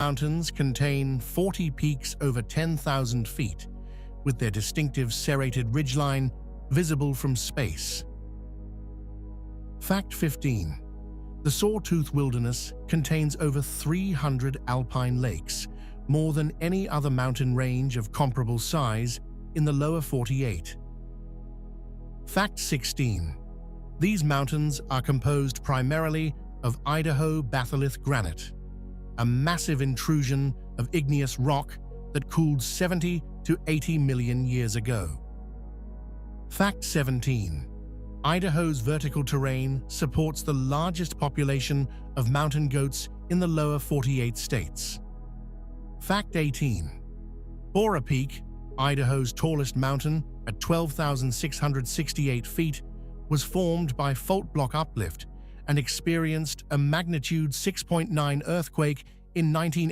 Mountains contain 40 peaks over 10,000 feet, with their distinctive serrated ridgeline visible from space. Fact 15. The Sawtooth Wilderness contains over 300 alpine lakes, more than any other mountain range of comparable size in the lower 48. Fact 16. These mountains are composed primarily of Idaho batholith granite, a massive intrusion of igneous rock that cooled 70 to 80 million years ago. Fact 17. Idaho's vertical terrain supports the largest population of mountain goats in the lower 48 states. Fact 18. Bora Peak, Idaho's tallest mountain at 12,668 feet, was formed by fault block uplift and experienced a magnitude 6.9 earthquake in 19